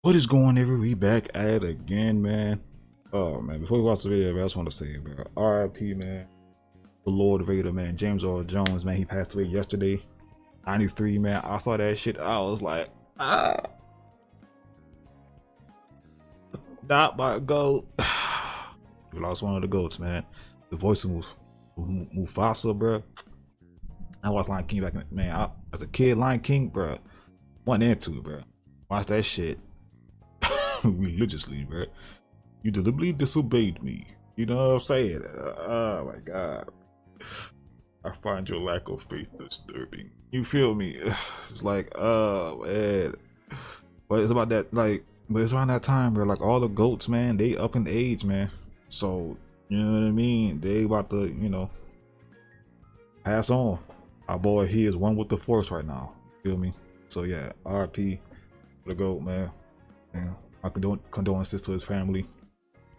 What is going on, we back at it again, man. Oh man, before we watch the video, man, I just want to say, bro, RIP, man, the Lord Vader, man, James Earl Jones, man, he passed away yesterday, 93, man. I saw that shit, I was like, not my goat. We lost one of the goats, man. The voice of Mufasa, bro. I watched Lion King back in, man, as a kid, Lion King, bro, wasn't into it, bro. Watch that shit religiously, bro. You deliberately disobeyed me. You know what I'm saying? Oh my god. I find your lack of faith disturbing. You feel me? It's like, oh man. But it's about that, like, but it's around that time, bro. Like all the goats, man, they up in age, man. So, you know what I mean? They about to, you know, pass on. Our boy, he is one with the force right now. Feel me? So yeah, RP the goat, man. Yeah. My condolences to his family.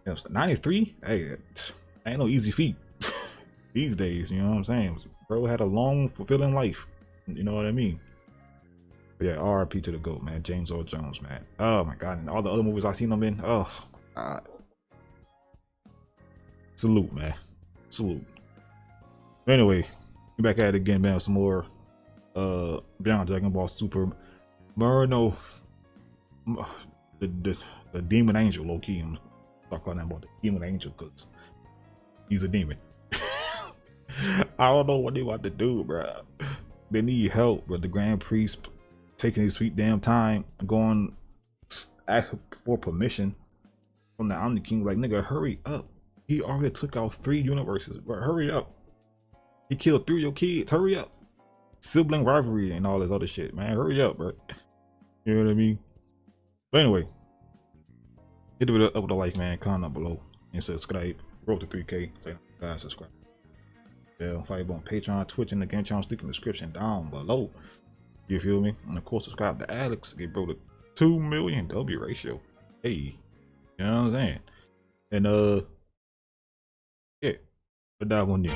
93? Hey, ain't no easy feat these days, you know what I'm saying? Bro had a long, fulfilling life. You know what I mean? But yeah, RIP to the GOAT, man. James Earl Jones, man. Oh my god, and all the other movies I've seen him in. Oh god. Salute, man. Salute. But anyway, we back at it again, man. Some more Beyond Dragon Ball Super Merno. The demon angel, low key. I'm start calling him about the demon angel because he's a demon. I don't know what they want to do, bro. They need help, but the Grand Priest taking his sweet damn time, going ask for permission from the Omni King. Like, nigga, hurry up. He already took out 3 universes, bro. Hurry up. He killed 3 of your kids. Hurry up. Sibling rivalry and all this other shit, man. Hurry up, bro. You know what I mean? But anyway, hit the video up with a like, man. Comment below and subscribe. Road to 3K. So guys, subscribe. Yeah, follow on Patreon, Twitch, and the game channel. Stick in the description down below. You feel me? And of course, subscribe to Alex. Get bro to 2 million W ratio. Hey, you know what I'm saying? And yeah, but that one there.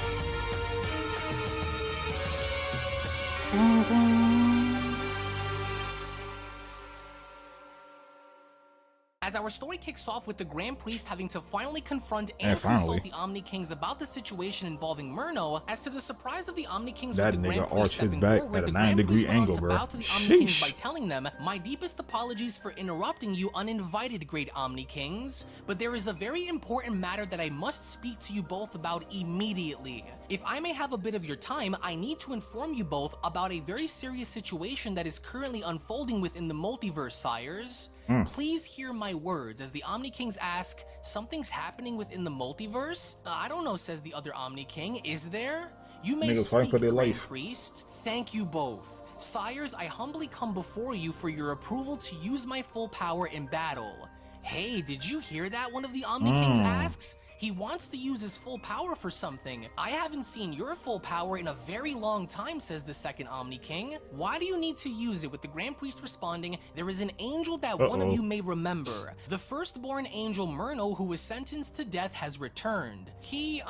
As our story kicks off with the Grand Priest having to finally confront and consult the Omni Kings about the situation involving Merno, as to the surprise of the Omni Kings with the Grand Priest stepping forward, the Grand Priest went on to bow to the Omni Kings by telling them, "My deepest apologies for interrupting you uninvited, great Omni Kings, but there is a very important matter that I must speak to you both about immediately. If I may have a bit of your time, I need to inform you both about a very serious situation that is currently unfolding within the multiverse, sires. Please hear my words as the Omni Kings ask, something's happening within the multiverse? I don't know, says the other Omni King. Is there? You may speak, Grand Priest. Thank you both. Sires, I humbly come before you for your approval to use my full power in battle. Hey, did you hear that? One of the Omni Kings asks. He wants to use his full power for something. I haven't seen your full power in a very long time, says the second Omni King. Why do you need to use it? With the Grand Priest responding, there is an angel that one of you may remember. The firstborn angel Merno, who was sentenced to death, has returned. He,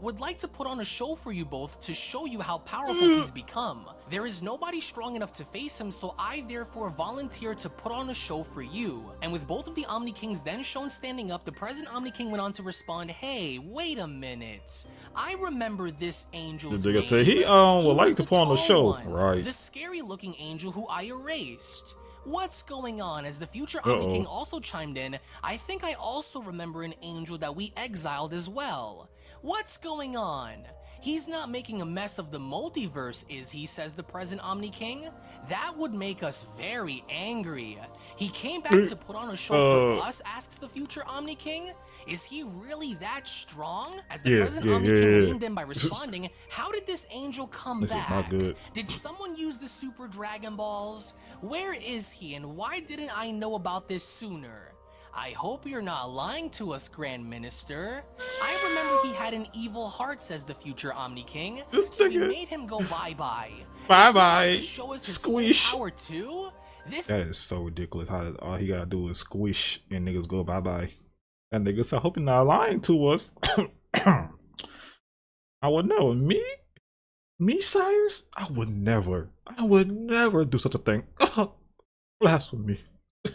would like to put on a show for you both to show you how powerful he's become. There is nobody strong enough to face him, so I therefore volunteer to put on a show for you. And with both of the Omni Kings then shown standing up, the present Omni King went on to respond, hey, wait a minute. I remember this angel's name. Say he would like to put on a show, right? The scary looking angel who I erased. What's going on? As the future Omni King also chimed in, I think I also remember an angel that we exiled as well. What's going on? He's not making a mess of the multiverse, is he, says the present Omni King? That would make us very angry. He came back to put on a show for us, asks the future Omni King? Is he really that strong? As the present Omni King leaned in by responding, how did this angel come back? Is not good. Did someone use the Super Dragon Balls? Where is he, and why didn't I know about this sooner? I hope you're not lying to us, Grand Minister. I remember he had an evil heart, says the future Omni King. So we made him go bye-bye. Bye-bye. Show us his Squish. power too? That is so ridiculous. How all he gotta do is squish and niggas go bye-bye. And niggas, I hope you're not lying to us. I would never. Me, sires? I would never do such a thing. Blasphemy.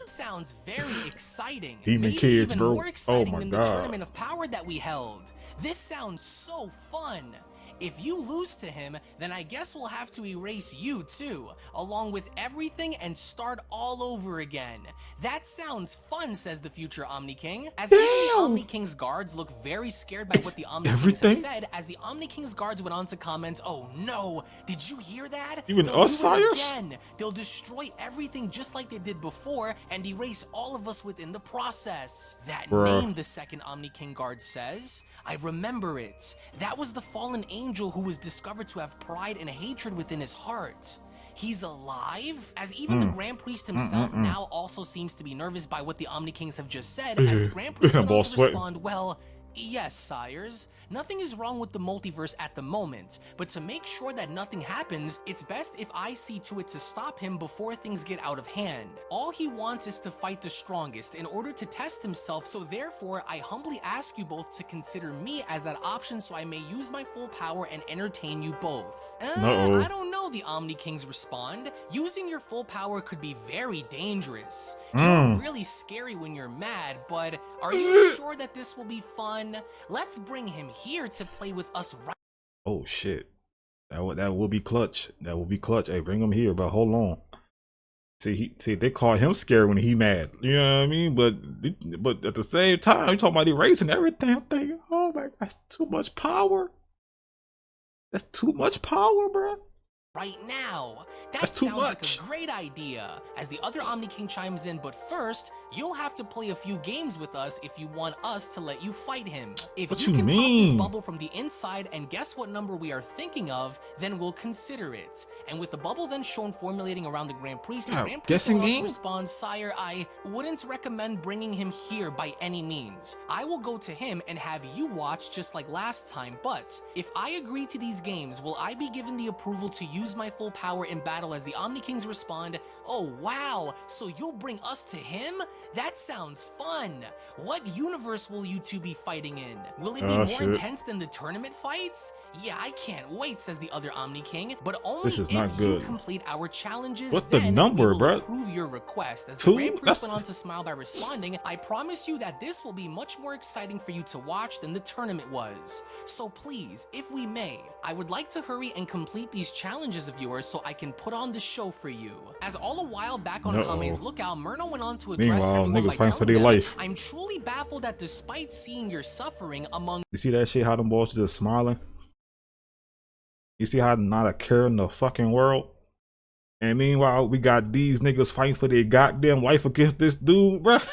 Sounds very exciting. Demon Maybe kids, even bro. more exciting Oh my than God. the tournament of power that we held. This sounds so fun. If you lose to him, then I guess we'll have to erase you too, along with everything and start all over again. That sounds fun, says the future Omni King. As even the Omni King's guards look very scared by what the Omni Kings have said, as the Omni King's guards went on to comment, "Oh no, did you hear that? Even They'll us, do it sires? again. They'll destroy everything just like they did before and erase all of us within the process." That name, the second Omni King guard says, "I remember it. That was the fallen angel who was discovered to have pride and hatred within his heart. He's alive?" As even the Grand Priest himself now also seems to be nervous by what the Omni Kings have just said, as the Grand Priest went on to respond, "Well, yes, sires. Nothing is wrong with the multiverse at the moment, but to make sure that nothing happens, it's best if I see to it to stop him before things get out of hand. All he wants is to fight the strongest in order to test himself, so therefore I humbly ask you both to consider me as that option so I may use my full power and entertain you both." I don't know, the Omni Kings respond. Using your full power could be very dangerous. You're really scary when you're mad, but are you sure that this will be fun? Let's bring him here to play with us right. Oh shit. That will be clutch. That will be clutch. Hey, bring him here, but hold on. See, they call him scary when he mad. You know what I mean? But at the same time, you talking about erasing everything. I'm thinking, oh my, that's too much power. That's too much power, bro. Right now. That That's too sounds much. like a great idea. As the other Omni King chimes in, but first, you'll have to play a few games with us if you want us to let you fight him. If What you you can mean? pop this bubble from the inside and guess what number we are thinking of, then we'll consider it. And with the bubble then shown formulating around the Grand Priest, the Grand Priest guessing will also game? respond, "Sire, I wouldn't recommend bringing him here by any means. I will go to him and have you watch just like last time, but if I agree to these games, will I be given the approval to use my full power in battle?" As the Omni Kings respond, "Oh wow, so you'll bring us to him? That sounds fun. What universe will you two be fighting in? Will it be more intense than the tournament fights? Yeah, I can't wait," says the other Omni King, "but only This is not if good. you complete our challenges, What the then number, we will bruh? approve your request." As the 2? Grand Priest went on to smile by responding, "I promise you that this will be much more exciting for you to watch than the tournament was. So please, if we may, I would like to hurry and complete these challenges of yours so I can put on the show for you." As all a while back on Kame's lookout, Merno went on to address Meanwhile, everyone by niggas fighting for telling their them, life. "I'm truly baffled that despite seeing your suffering among..." You see that shit? How them boys just smiling? You see how not a care in the fucking world? And meanwhile, we got these niggas fighting for their goddamn life against this dude, bruh.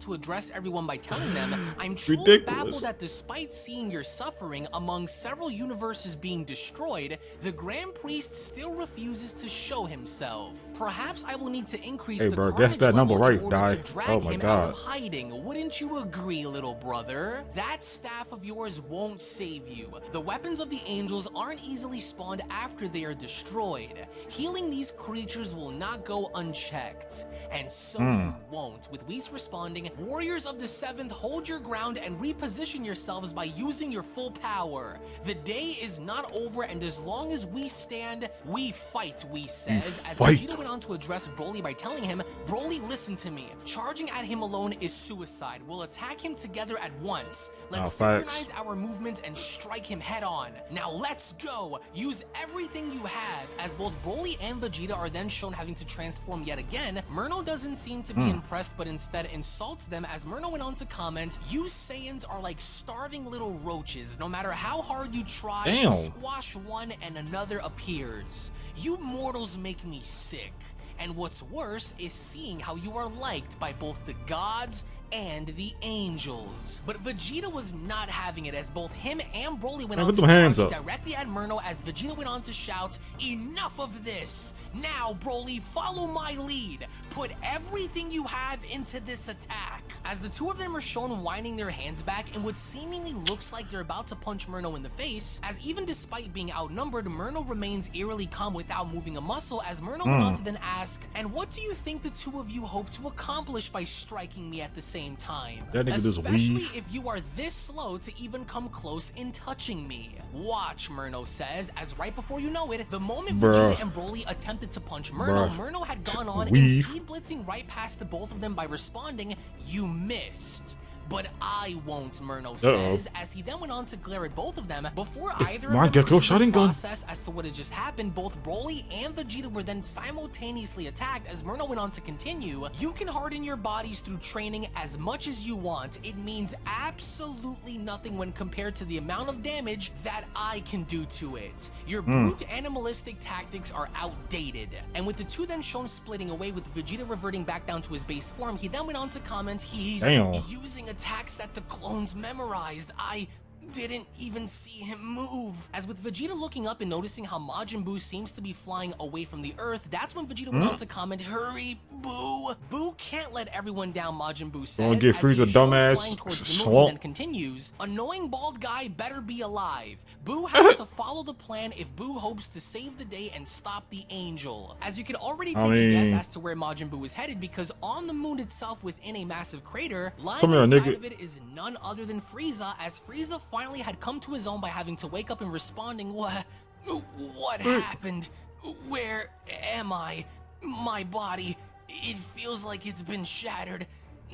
To address everyone by telling them, "I'm truly baffled that despite seeing your suffering among several universes being destroyed, the Grand Priest still refuses to show himself. Perhaps I will need to increase the bro, carnage guess that number level in right, order die. to drag Oh my him God. out of hiding. Wouldn't you agree, little brother? That staff of yours won't save you. The weapons of the angels aren't easily spawned after they are destroyed. Healing these creatures will not go unchecked. And so you won't." With Whis responding, "Warriors of the Seventh, hold your ground and reposition yourselves by using your full power. The day is not over, and as long as we stand, we fight," Whis says. As Vegeta went on to address Broly by telling him, "Broly, listen to me. Charging at him alone is suicide. We'll attack him together at once. Let's synchronize our movement and strike him head on. Now let's go. Use everything you have." As both Broly and Vegeta are then shown having to transform yet again, Merno doesn't seem to be impressed, but instead insults them. As Merno went on to comment, "You Saiyans are like starving little roaches. No matter how hard you try, you squash one and another appears. You mortals make me sick. And what's worse is seeing how you are liked by both the gods and the angels." But Vegeta was not having it, as both him and Broly went on to charge directly at Merno, as Vegeta went on to shout, "Enough of this! Now, Broly, follow my lead. Put everything you have into this attack." As the two of them are shown winding their hands back in what seemingly looks like they're about to punch Merno in the face, as even despite being outnumbered, Merno remains eerily calm without moving a muscle, as Merno went on to then ask, "And what do you think the two of you hope to accomplish by striking me at the same same time. That nigga just Especially weave. if you are this slow to even come close in touching me. Watch, Merno says, as right before you know it, the moment Vegeta and Broly attempted to punch Merno, Merno had gone on and speed blitzing right past the both of them by responding, "You missed." But I won't, Merno says, as he then went on to glare at both of them. Before either of them could process as to what had just happened, both Broly and Vegeta were then simultaneously attacked. As Merno went on to continue, "You can harden your bodies through training as much as you want. It means absolutely nothing when compared to the amount of damage that I can do to it. Your brute animalistic tactics are outdated." And with the two then shown splitting away with Vegeta reverting back down to his base form, he then went on to comment, "He's using attacks that the clones memorized. I didn't even see him move." As with Vegeta looking up and noticing how Majin Buu seems to be flying away from the earth, that's when Vegeta went on to comment, "Hurry, Buu." Buu can't let everyone down, Majin Buu says. Don't get Frieza dumbass swamp. And continues, "Annoying bald guy better be alive. Buu has to follow the plan if Buu hopes to save the day and stop the angel." As you can already take a guess as to where Majin Buu is headed, because on the moon itself within a massive crater, lying inside of it is none other than Frieza, as Frieza finally had come to his own by having to wake up and responding, What happened? Where am I? My body, it feels like it's been shattered.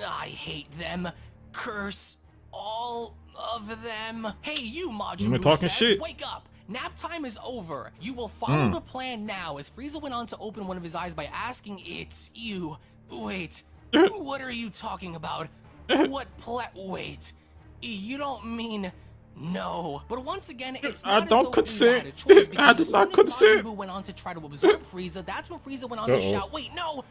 I hate them. Curse all of them." "Hey, you, Majin Buu says, wake up. Nap time is over. You will follow the plan now." As Frieza went on to open one of his eyes by asking, "It's you. Wait, what are you talking about? Wait, you don't mean..." "No." But once again, it's not I don't consent. I did not consent. Majin Buu went on to try to absorb Frieza. That's when Frieza went on to shout, "Wait, no,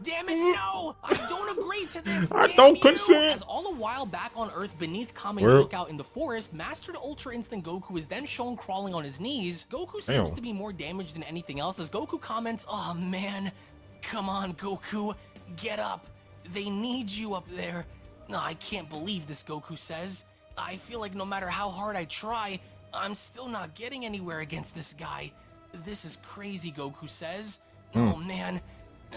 damn it, no! I don't agree to this. I don't consent." As all the while back on Earth beneath Kame's lookout in the forest, Mastered Ultra Instinct Goku is then shown crawling on his knees. Goku seems to be more damaged than anything else, as Goku comments, "Oh man, come on, Goku, get up. They need you up there." "I can't believe this," Goku says. "I feel like no matter how hard I try, I'm still not getting anywhere against this guy. This is crazy," Goku says. "Oh man,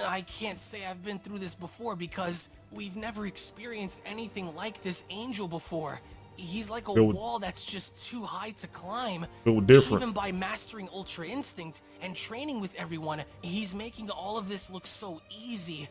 I can't say I've been through this before because we've never experienced anything like this angel before. He's like a wall that's just too high to climb. Even by mastering Ultra Instinct and training with everyone, he's making all of this look so easy.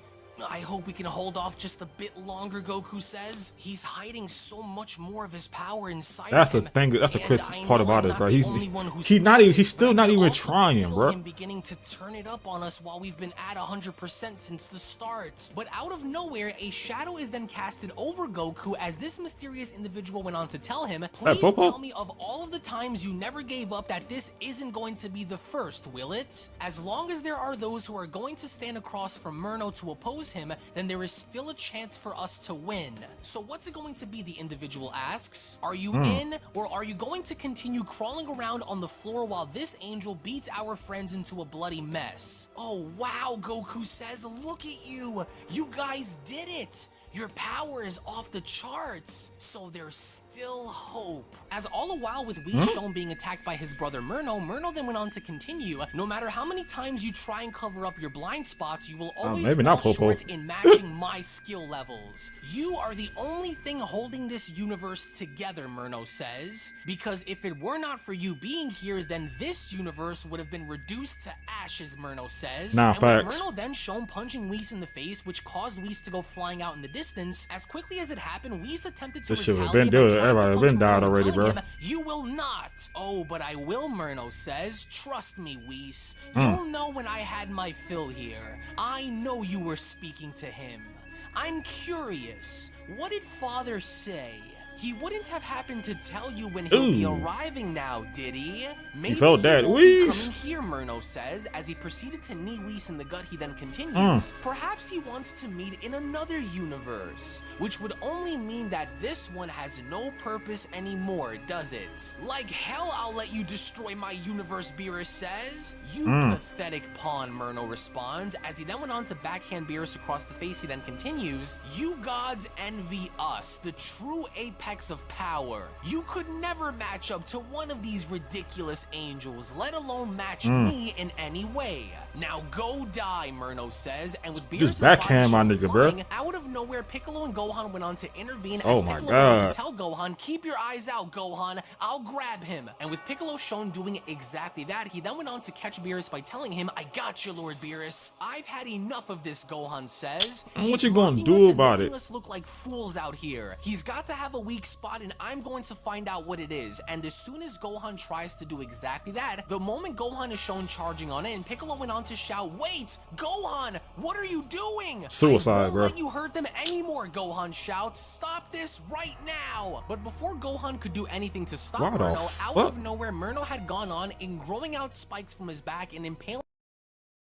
I hope we can hold off just a bit longer," Goku says. "He's hiding so much more of his power inside That's of him." The thing. That's the crazy part about it, bro. He's still not even trying, bro. Him beginning to turn it up on us while we've been at 100% since the start. But out of nowhere, a shadow is then casted over Goku as this mysterious individual went on to tell him, "Please tell me of all of the times you never gave up that this isn't going to be the first, will it? As long as there are those who are going to stand across from Merno to oppose him, then there is still a chance for us to win. So what's it going to be?" the individual asks. "Are you in, or are you going to continue crawling around on the floor while this angel beats our friends into a bloody mess?" "Oh wow," Goku says, "look at you. You guys did it. Your power is off the charts, so there's still hope." As all the while with Whis shown being attacked by his brother Merno then went on to continue, "No matter how many times you try and cover up your blind spots, you will always fall short in matching my skill levels. You are the only thing holding this universe together," Merno says. "Because if it were not for you being here, then this universe would have been reduced to ashes," Merno says. And with Merno then shown punching Whis in the face, which caused Whis to go flying out in the distance. As quickly as it happened, Whis attempted to retaliate. Everybody been died already, bro. "You will not." "Oh, but I will," Merno says. "Trust me, Whis. You'll know when I had my fill here. I know you were speaking to him. I'm curious, what did Father say? He wouldn't have happened to tell you when he'll be arriving now, did he? Maybe he won't be coming here," Merno says. As he proceeded to knee Whis in the gut, he then continues, "Perhaps he wants to meet in another universe, which would only mean that this one has no purpose anymore, does it? Like hell I'll let you destroy my universe," Beerus says. "You pathetic pawn," Merno responds. As he then went on to backhand Beerus across the face, he then continues, "You gods envy us, the true apex of power. You could never match up to one of these ridiculous angels, let alone match me in any way. Now go die, Merno says, and with Beerus' Just backhand my nigga, bro. Out of nowhere, Piccolo and Gohan went on to intervene. Oh as my Piccolo God. went to tell Gohan, keep your eyes out, Gohan. I'll grab him. And with Piccolo shown doing exactly that, he then went on to catch Beerus by telling him, I got you, Lord Beerus. I've had enough of this, Gohan says. What you gonna do about it? Us look like fools out here. He's got to have a weak spot, and I'm going to find out what it is. And as soon as Gohan tries to do exactly that, the moment Gohan is shown charging on in, Piccolo went on to shout, wait, Gohan, what are you doing? Suicide, bro. Let you hurt them anymore, Gohan shouts. Stop this right now. But before Gohan could do anything to stop Merno, out of nowhere, Merno had gone on in growing out spikes from his back and impaling.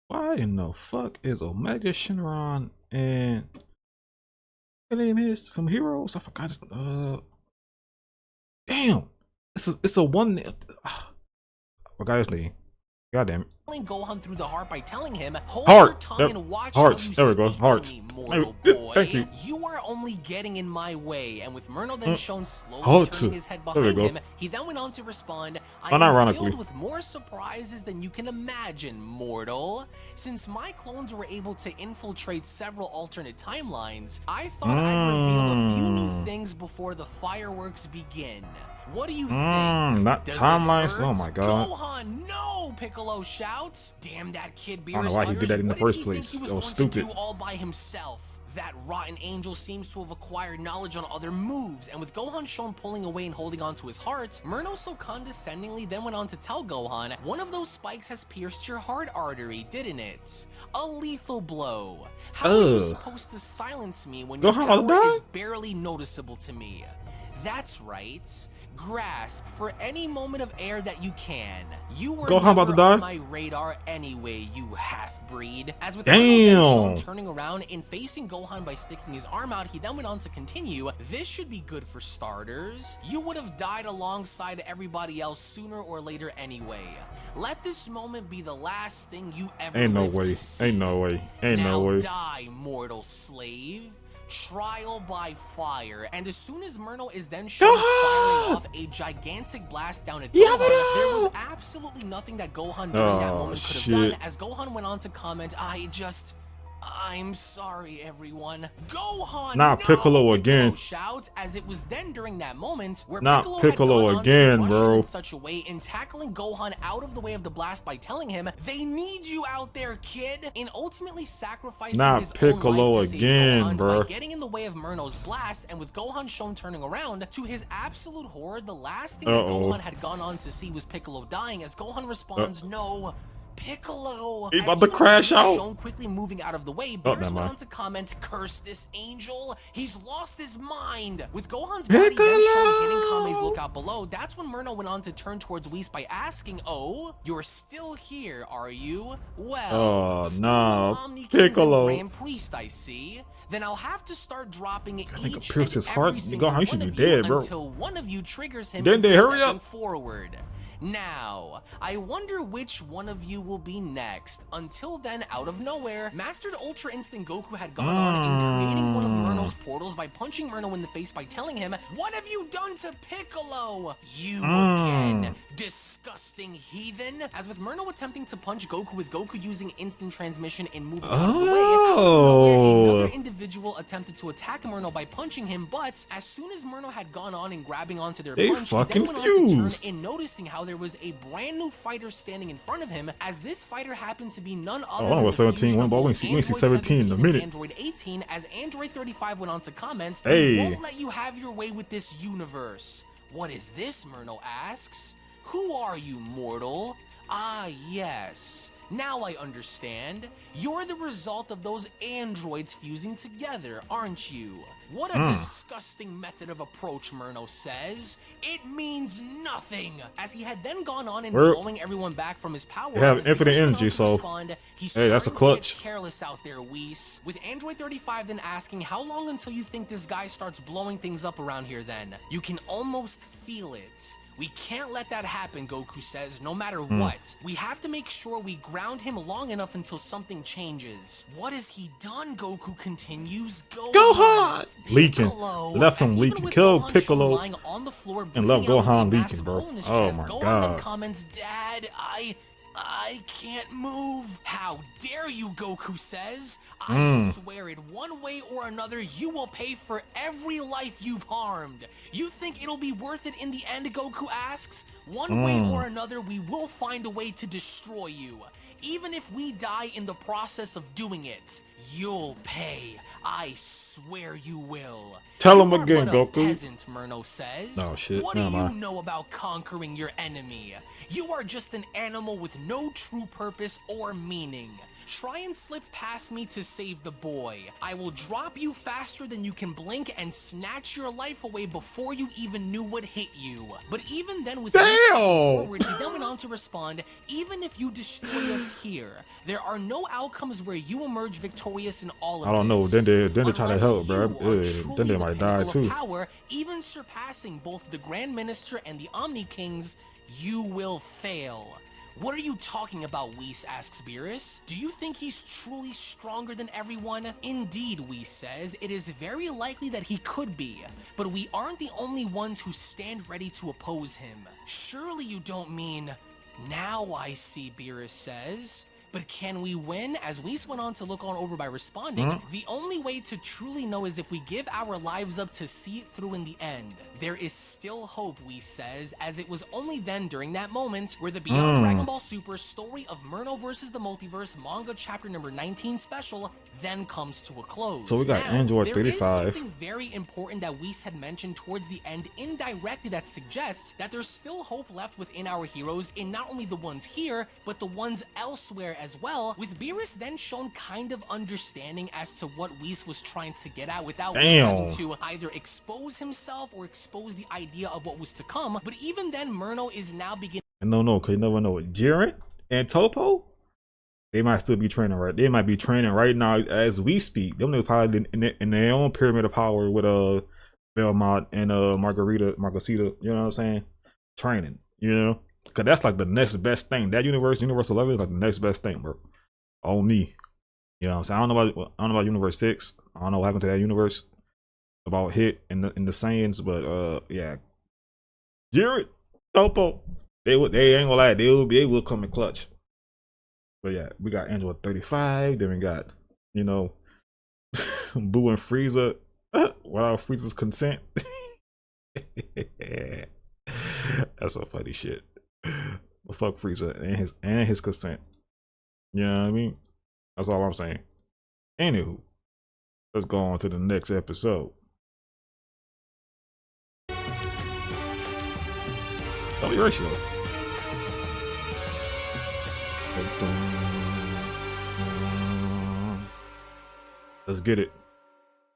Why in the fuck is Omega Shenron and what name is from Heroes? I forgot his damn. It's a one. I forgot his name. God damn it. Gohan through the heart by telling him, hold your tongue and watch Hearts. How you there we go. speak Hearts. to me, mortal boy. Thank you. You are only getting in my way. And with Merno then shown slowly turning his head behind him, he then went on to respond, I am filled with more surprises than you can imagine, mortal. Since my clones were able to infiltrate several alternate timelines, I thought I'd reveal a few new things before the fireworks begin. What do you think? Not timelines. Oh my God. Gohan, no! Piccolo shouts. Damn that kid. Beerus I don't know why he did that in the first place. It was stupid. All by himself. That rotten angel seems to have acquired knowledge on other moves, and with Gohan shown pulling away and holding on to his heart, Merno so condescendingly then went on to tell Gohan, one of those spikes has pierced your heart artery, didn't it? A lethal blow. How are you supposed to silence me when your power is barely noticeable to me? That's right. Grasp for any moment of air that you can. You were never on my radar anyway, you half-breed. As with Merno turning around and facing Gohan by sticking his arm out, he then went on to continue, this should be good for starters. You would have died alongside everybody else sooner or later anyway. Let this moment be the last thing you ever Ain't no way. Ain't no way. Ain't no way. Now die, mortal slave. Trial by fire, and as soon as Merno is then shown firing off a gigantic blast down at Gohan, there was absolutely nothing that Gohan during that moment could have done, as Gohan went on to comment, I'm sorry, everyone. Gohan, not Piccolo again. Shouts as it was then during that moment where not Piccolo again, bro. In such a way in tackling Gohan out of the way of the blast by telling him, "They need you out there, kid," and ultimately sacrificing his Piccolo own life to again, save Gohan bro. by getting in the way of Merno's blast. And with Gohan shown turning around, to his absolute horror, the last thing that Gohan had gone on to see was Piccolo dying. As Gohan responds, "No." Piccolo, he about to crash out. Shown quickly moving out of the way, Beerus went on to comment, "Curse this angel! He's lost his mind." With Gohan's body then shown hitting Kame's lookout below, that's when Merno went on to turn towards Whis by asking, "Oh, you're still here, are you? Well, no, Omni Piccolo, Grand Priest, I see. Then I'll have to start dropping each and his heart. every single Gohan, one of dead, you bro. until one of you triggers him Then into they hurry stepping up forward." Now, I wonder which one of you will be next. Until then, out of nowhere, Mastered Ultra Instinct Goku had gone on in creating one of Merno's portals by punching Merno in the face by telling him, "What have you done to Piccolo? You again, disgusting heathen." As with Merno attempting to punch Goku with Goku using instant transmission and moving out of the way, another individual attempted to attack Merno by punching him, but as soon as Merno had gone on and grabbing onto their punch, he then went on to turn and noticing how there was a brand new fighter standing in front of him, as this fighter happened to be none other than 17 went, but we ain't see 17 in a minute. Android 18, as Android 35 went on to comment, "Hey, "We won't let you have your way with this universe." "What is this?" Merno asks. "Who are you, mortal?" "Ah, yes. Now I understand. You're the result of those androids fusing together, aren't you?" "What a disgusting method of approach," Merno says. "It means nothing." As he had then gone on and blowing everyone back from his power. You have infinite energy, so hey, that's a clutch. Careless out there, Whis. With Android 35 then asking, "How long until you think this guy starts blowing things up around here then?" "You can almost feel it. We can't let that happen," Goku says, "no matter what. We have to make sure we ground him long enough until something changes." "What has he done?" Goku continues. Gohan! Leaking. Left him As leaking. Kill Piccolo on the floor, and left Gohan leaking, bro. Oh my Gohan God. then comments, "Dad, I can't move. How dare you, Goku says. I swear it, one way or another, you will pay for every life you've harmed. You think it'll be worth it in the end, Goku asks? One way or another, we will find a way to destroy you. Even if we die in the process of doing it, you'll pay. I swear you will. Tell him again, Goku. Goku. Peasant, Merno says. Oh shit. What do you know about conquering your enemy? You are just an animal with no true purpose or meaning. Try and slip past me to save the boy. I will drop you faster than you can blink and snatch your life away before you even knew what hit you. But even then, with forward, he then went on to respond, even if you destroy us here, there are no outcomes where you emerge victorious in all of this. I don't know. Then they try to help, bro. Then they might die too. Power, even surpassing both the Grand Minister and the Omni Kings, you will fail. What are you talking about, Whis asks Beerus. Do you think he's truly stronger than everyone? Indeed, Whis says, it is very likely that he could be, but we aren't the only ones who stand ready to oppose him. Surely you don't mean... Now I see, Beerus says. But can we win? As Whis went on to look on over by responding, the only way to truly know is if we give our lives up to see it through in the end. There is still hope, Whis says, as it was only then during that moment where the Beyond Dragon Ball Super story of Merno vs. the Multiverse manga chapter number 19 special then comes to a close. So we got Android 35. There is something very important that Whis had mentioned towards the end indirectly that suggests that there's still hope left within our heroes in not only the ones here, but the ones elsewhere as well, with Beerus then shown kind of understanding as to what Whis was trying to get at without Whis having to either expose himself or expose the idea of what was to come. But even then, Merno is now beginning. No, cause you never know. Jiren and Topo, they might still be training right. They might be training right now as we speak. Them niggas probably in their own pyramid of power with Belmont and Margarita. You know what I'm saying? Training. You know, cause that's like the next best thing. That universe 11 is like the next best thing, bro. Omni. You know what I'm saying? I don't know about Universe 6. I don't know what happened to that universe about Hit in the Saiyans, but yeah. Jiren, Topo, they ain't gonna lie, they will come in clutch. But yeah, we got Android 35, then we got, you know, Boo and Frieza without Frieza's consent. That's some funny shit. But fuck Frieza and his consent. You know what I mean? That's all I'm saying. Anywho, let's go on to the next episode. Ratio. Let's get it.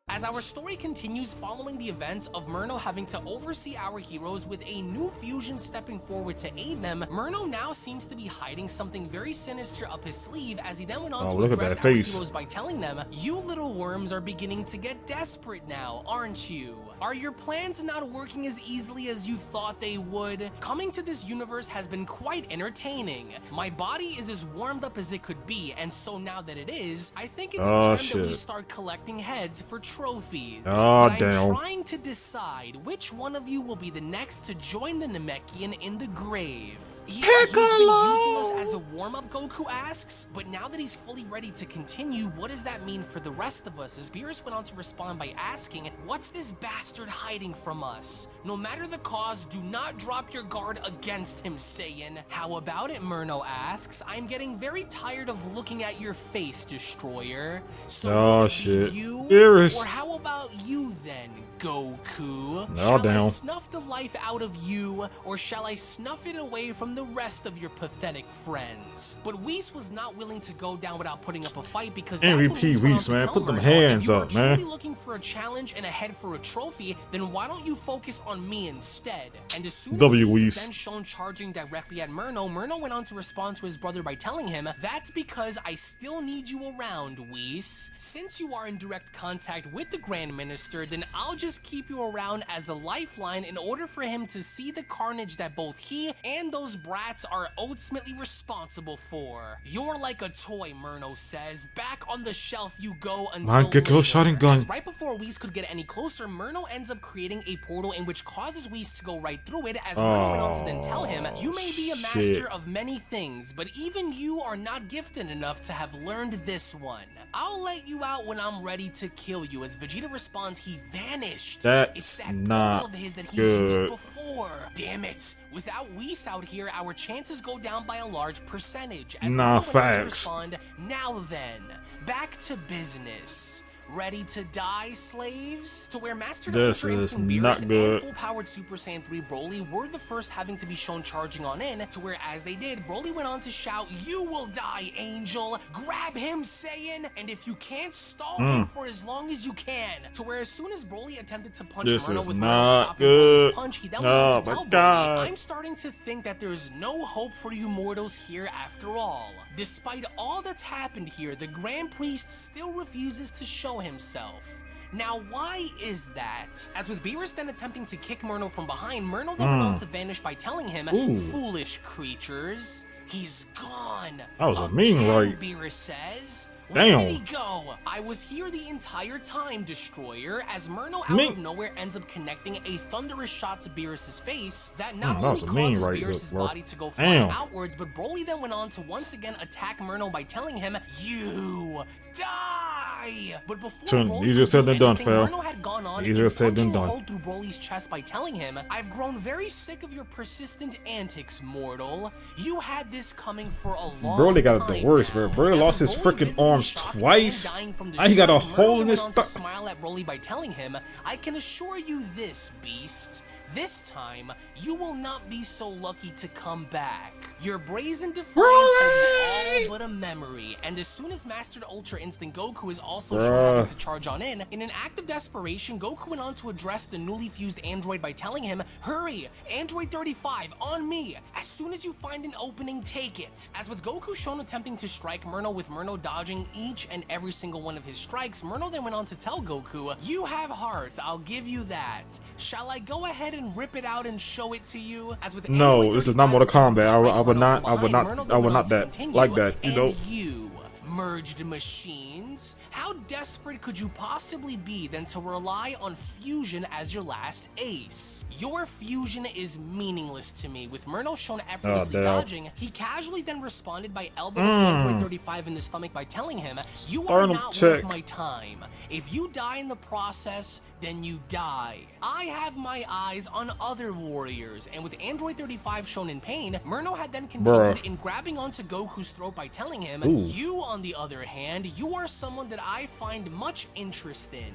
As our story continues following the events of Merno having to oversee our heroes with a new fusion stepping forward to aid them, Merno now seems to be hiding something very sinister up his sleeve as he then went on to address our heroes by telling them, you little worms are beginning to get desperate now, aren't you? Are your plans not working as easily as you thought they would? Coming to this universe has been quite entertaining. My body is as warmed up as it could be, and so now that it is, I think it's time that we start collecting heads for trophies. But I'm trying to decide which one of you will be the next to join the Namekian in the grave. He's been using us as a warm-up, Goku asks, but now that he's fully ready to continue, what does that mean for the rest of us? As Beerus went on to respond by asking, what's this bastard hiding from us? No matter the cause, do not drop your guard against him, Saiyan. How about it, Merno asks. I'm getting very tired of looking at your face, Destroyer. So shit. You? Beerus. Or how about you then, Goku? Shall I snuff the life out of you, or shall I snuff it away from the rest of your pathetic friends? But Whis was not willing to go down without putting up a fight because MVP Whis, man, put them hands up, man. If you're looking for a challenge and a head for a trophy, then why don't you focus on me instead? And as soon as Whis was then shown charging directly at Merno, Merno went on to respond to his brother by telling him, that's because I still need you around, Whis. Since you are in direct contact with the Grand Minister, then I'll just just keep you around as a lifeline in order for him to see the carnage that both he and those brats are ultimately responsible for. You're like a toy, Merno says. Back on the shelf you go until Manga shotting gun. Right before Whis could get any closer, Merno ends up creating a portal in which causes Whis to go right through it, as Merno went on to then tell him, you may be a master of many things, but even you are not gifted enough to have learned this one. I'll let you out when I'm ready to kill you. As Vegeta responds, he vanished. That's that not of his that he's good. used before. Damn it. Without Whis out here, our chances go down by a large percentage. As nah, Merno went on to facts. respond, now then, back to business. Ready to die, slaves? To where Master This Ultra is Instinct not Beerus good. and full-powered Super Saiyan 3 Broly were the first having to be shown charging on in, to where as they did, Broly went on to shout, you will die, Angel! Grab him, Saiyan! And if you can't, stall him for as long as you can! To where as soon as Broly attempted to punch This Merno is with Merno not stopping good. Broly's punch, he then Oh went on to my tell Broly, God. I'm starting to think that there's no hope for you mortals here after all. Despite all that's happened here, the Grand Priest still refuses to show himself. Now, why is that? As with Beerus then attempting to kick Merno from behind, Merno then went on to vanish by telling him, foolish creatures, he's gone. That was a mean right. Beerus says. Damn. Where did he go? I was here the entire time, Destroyer, as Merno out of nowhere ends up connecting a thunderous shot to Beerus' face that not only was a mean causes right Beerus' hook, bro. body to go flying outwards, but Broly then went on to once again attack Merno by telling him, you die! But before Broly easier said than done, fam. Merno had gone on Easier and said than punching a done. hole through Broly's chest by telling him, I've grown very sick of your persistent antics, mortal. You had this coming for a long Broly got time it the worst, now. bro. Broly lost his As Broly freaking visibly arms shocked and twice. dying from Now he got a destroy, hole Merno in his went on to stomach. smile at Broly by telling him, I can assure you this, beast. This time, you will not be so lucky to come back. Your brazen defiance will be all but a memory, and as soon as Mastered Ultra Instinct Goku is also shown having to charge on in an act of desperation, Goku went on to address the newly fused android by telling him, hurry, Android 35, on me. As soon as you find an opening, take it. As with Goku shown attempting to strike Merno, with Merno dodging each and every single one of his strikes, Merno then went on to tell Goku, you have heart, I'll give you that. Shall I go ahead and rip it out and show it to you? As with No, Android this is not Mortal 35, Kombat. I would not Merno that continue, like that. You know. and you, merged machines, how desperate could you possibly be than to rely on fusion as your last ace? Your fusion is meaningless to me. With Merno shown effortlessly dodging, he casually then responded by elbowing Android 35 in the stomach by telling him, you are not worth my time. If you die in the process, then you die. I have my eyes on other warriors. And with Android 35 shown in pain, Merno had then continued in grabbing onto Goku's throat by telling him, you on the other hand, you are someone that I find much interest in.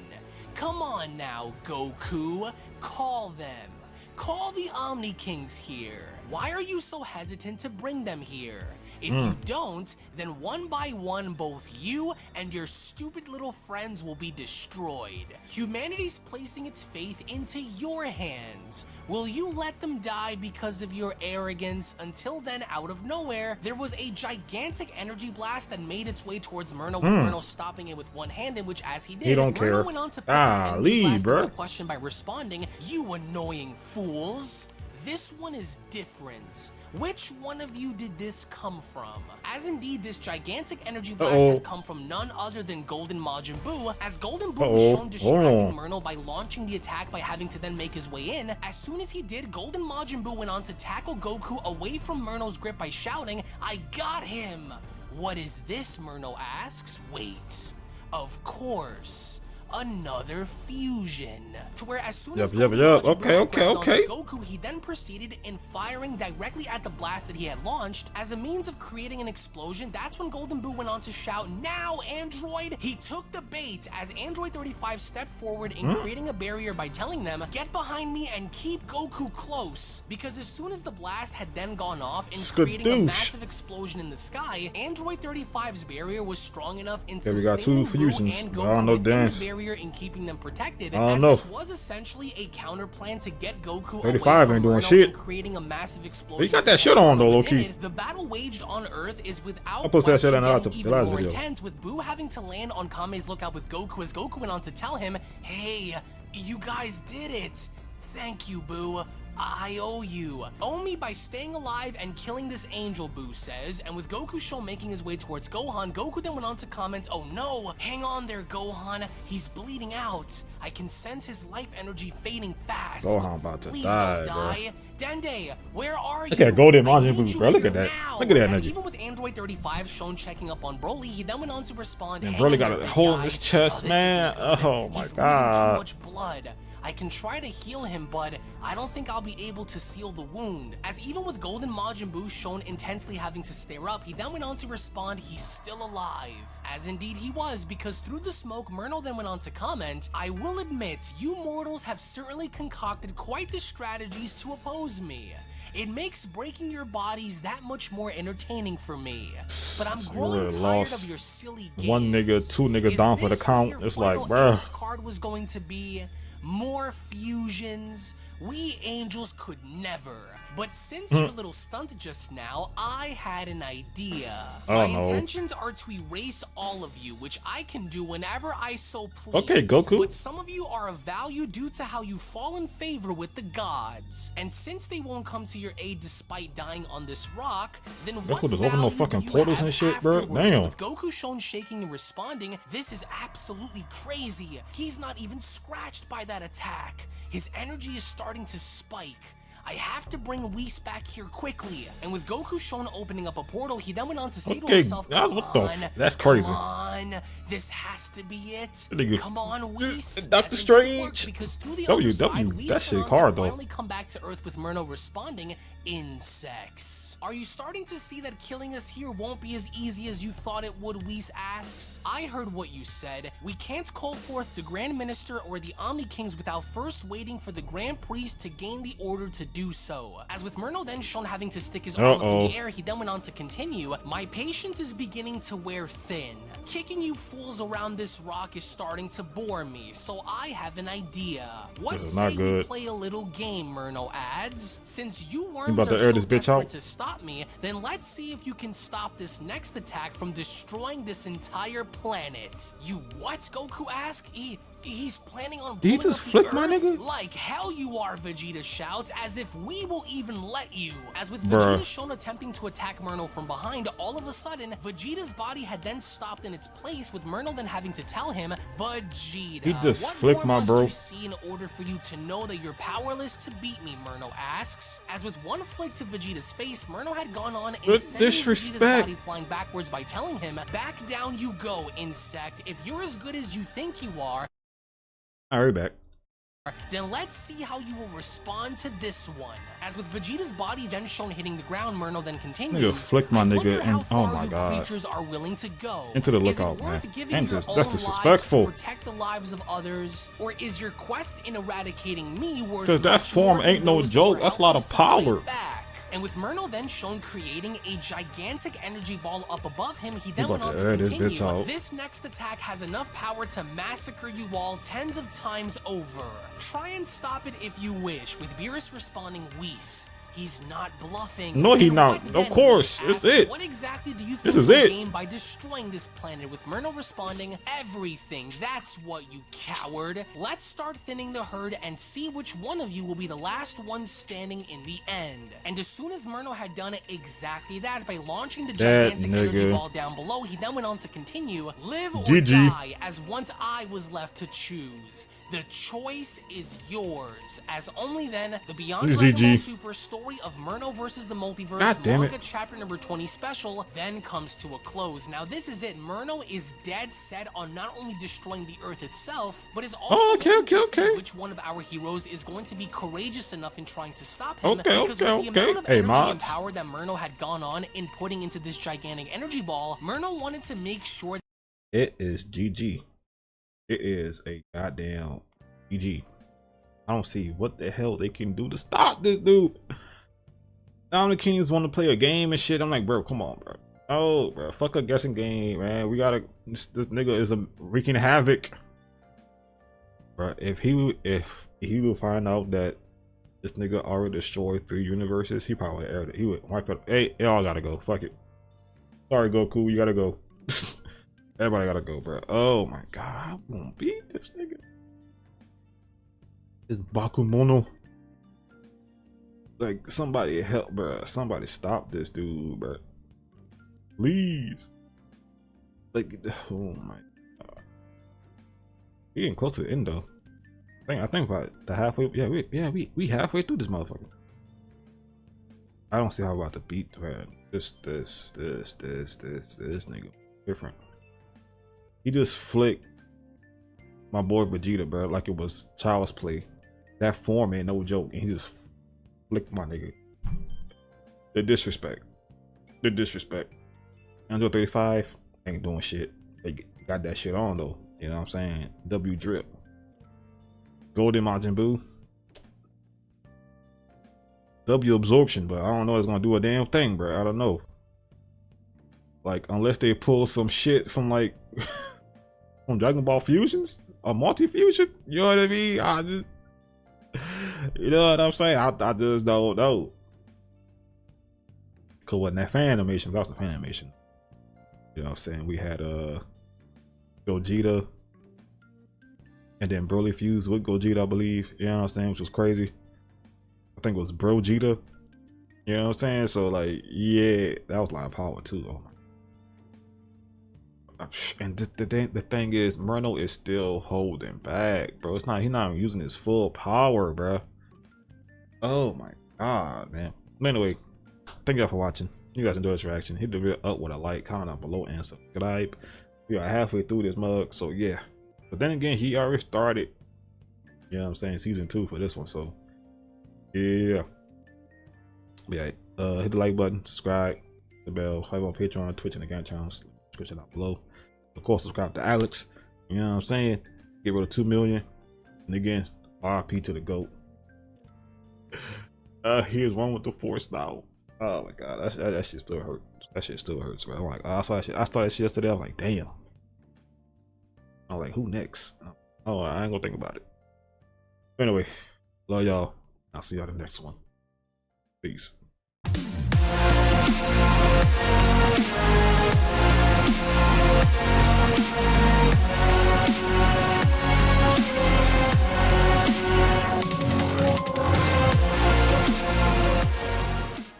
Come on now, Goku, call them. Call the Omni Kings here. Why are you so hesitant to bring them here? If you don't, then one by one, both you and your stupid little friends will be destroyed. Humanity's placing its faith into your hands. Will you let them die because of your arrogance? Until then, out of nowhere, there was a gigantic energy blast that made its way towards Merno, with Merno stopping it with one hand, in which as he did, He don't Merno care. went on to put this energy blast bruh. into question by responding, you annoying fools. This one is different. Which one of you did this come from? As indeed, this gigantic energy blast had come from none other than Golden Majin Buu, as Golden Buu was shown distracting Merno by launching the attack by having to then make his way in. As soon as he did, Golden Majin Buu went on to tackle Goku away from Merno's grip by shouting, I got him! What is this, Merno asks? Wait, of course. Another fusion. To where as soon as Goku, he then proceeded in firing directly at the blast that he had launched as a means of creating an explosion. That's when Golden Buu went on to shout, now Android! He took the bait as Android 35 stepped forward in creating a barrier by telling them, get behind me and keep Goku close. Because as soon as the blast had then gone off in creating a massive explosion in the sky, Android 35's barrier was strong enough in sustaining Buu and Goku within the barrier in keeping them protected. This was essentially a counter plan to get Goku 35 away ain't from doing Merno shit. and creating a massive explosion. He got that shit on though, low key. The battle waged on Earth is without I'll post that shit on question the even last more video. intense, with Buu having to land on Kame's lookout with Goku as Goku went on to tell him, hey, You guys did it! Thank you, Boo. I owe you. Owe me by staying alive and killing this angel, Boo says, and with Goku shown making his way towards Gohan, Goku then went on to comment, oh no, hang on there, Gohan, he's bleeding out. I can sense his life energy fading fast. Gohan about to Please die, don't die. bro. Dende, where are you? Look at Golden Majin Buu, bro. Look at that. Now. Look at that nigga. Even with Android 35 shown checking up on Broly, he then went on to respond, and Broly got a hole in his chest, man. Oh my god. Too much blood. I can try to heal him, but I don't think I'll be able to seal the wound. As even with Golden Majin Buu shown intensely having to stare up, he then went on to respond he's still alive. As indeed he was, because through the smoke, Merno then went on to comment, I will admit, you mortals have certainly concocted quite the strategies to oppose me. It makes breaking your bodies that much more entertaining for me. But I'm growing tired of your silly games. One nigga, two niggas down for the count. It's like, bruh. Card was going to be more fusions. We angels could never. But since your little stunt just now, I had an idea. My intentions are to erase all of you, which I can do whenever I so please. Okay, Goku. But some of you are of value due to how you fall in favor with the gods. And since they won't come to your aid despite dying on this rock, then what Goku just open no fucking portals and shit, bro. Damn. With Goku shown shaking and responding, this is absolutely crazy. He's not even scratched by that attack. His energy is starting to spike. I have to bring Whis back here quickly. And with Goku shown opening up a portal, he then went on to say to himself, what the f? That's crazy. Come on, this has to be it. Come on, Whis. Doctor Strange. Because through the other side, Whis that shit went on hard to though. finally come back to Earth with Merno responding, insects. Are you starting to see that killing us here won't be as easy as you thought it would, Whis asks. I heard what you said. We can't call forth the Grand Minister or the Omni Kings without first waiting for the Grand Priest to gain the order to do so. As with Merno then shown having to stick his arm up in the air, he then went on to continue, my patience is beginning to wear thin. Kicking you fools around this rock is starting to bore me, so I have an idea. What say you play a little game, Merno adds? Since you worms are so desperate to stop me, then let's see if you can stop this next attack from destroying this entire planet. You what? Goku asked. He's planning on blowing just up the flick Earth? my nigga? Like hell you are, Vegeta shouts, as if we will even let you. As with Vegeta shown attempting to attack Merno from behind, all of a sudden, Vegeta's body had then stopped in its place, with Merno then having to tell him, Vegeta, he just what flicked more my bro. must you see in order for you to know that you're powerless to beat me, Merno asks. As with one flick to Vegeta's face, Merno had gone on and sending Vegeta's body flying backwards by telling him, back down you go, insect. If you're as good as you think you are, alright, back. Then let's see how you will respond to this one. As with Vegeta's body then shown hitting the ground, Merno then continues. Nigga flick my nigga and oh my god. Creatures are willing to go. Into the lookout, man. And that's disrespectful. To protect the lives of others, or is your quest in eradicating me worth? Cause that form ain't no joke. That's a lot of power. And with Merno then shown creating a gigantic energy ball up above him, he then went on to continue. This next attack has enough power to massacre you all tens of times over. Try and stop it if you wish, with Beerus responding, Whis. He's not bluffing. No, he not. Of course, it's it. What exactly do you think this is it? Game by destroying this planet? With Merno responding, everything. That's what, you coward. Let's start thinning the herd and see which one of you will be the last one standing in the end. And as soon as Merno had done exactly that by launching the gigantic energy ball down below, he then went on to continue, live or die, as once I was left to choose. The choice is yours, as only then the Beyond Dragon Ball Super story of Merno versus the Multiverse Manga chapter number 20 special then comes to a close. Now this is it. Merno is dead set on not only destroying the Earth itself, but is also going to see which one of our heroes is going to be courageous enough in trying to stop him. Because with the amount of energy and power that Merno had gone on in putting into this gigantic energy ball, Merno wanted to make sure it is GG. It is a goddamn GG. I don't see what the hell they can do to stop this dude. Now the Kings want to play a game and shit. I'm like, bro, come on, bro. Oh, bro, fuck a guessing game, man. We gotta. This nigga is wreaking havoc, bro. If he will find out that this nigga already destroyed 3 universes, he probably aired it. He would wipe it. Hey, y'all gotta go. Fuck it. Sorry, Goku, you gotta go. Everybody gotta go, bro. Oh my god, I'm gonna beat this nigga. It's Bakumono. Like, somebody help, bro. Somebody stop this dude, bro. Please. Like, oh my god. We getting close to the end though. I think about the halfway. Yeah, we halfway through this motherfucker. I don't see how I'm about to beat, man. This nigga different. He just flicked my boy Vegeta, bro, like it was child's play. That form ain't no joke, and he just flicked my nigga. The disrespect. The disrespect. 135 ain't doing shit. They got that shit on though. You know what I'm saying? W drip. Golden Majin Buu. W absorption, but I don't know it's gonna do a damn thing, bro. I don't know. Like, unless they pull some shit from like from Dragon Ball Fusions or Multi Fusion, you know what I mean? I just, you know what I'm saying? I just don't know. Cause wasn't that fan animation? That was the fan animation. You know what I'm saying? We had Gogeta and then Broly fused with Gogeta, I believe. You know what I'm saying? Which was crazy. I think it was Brogeta. You know what I'm saying? So like, yeah, that was a lot of power too. Oh my. And the thing is, Merno is still holding back, bro. It's not, he's not even using his full power, bro. Oh my god, man. But anyway, thank y'all for watching. You guys enjoy this reaction. Hit the video up with a like, comment down below, and subscribe. We are halfway through this mug, so yeah. But then again, he already started, you know what I'm saying, season 2 for this one, so yeah. But yeah, hit the like button, subscribe, the bell, follow on Patreon, Twitch, and the game channels. Description down below. Of course, subscribe to Alex. You know what I'm saying? Get rid of 2 million. And again, RP to the GOAT. Here's one with the force now. Oh my god, that shit still hurts. That shit still hurts, bro. I'm like, I saw that shit. I started shit yesterday. I was like, damn. I'm like, who next? Oh, I ain't gonna think about it. Anyway, love y'all. I'll see y'all in the next one. Peace.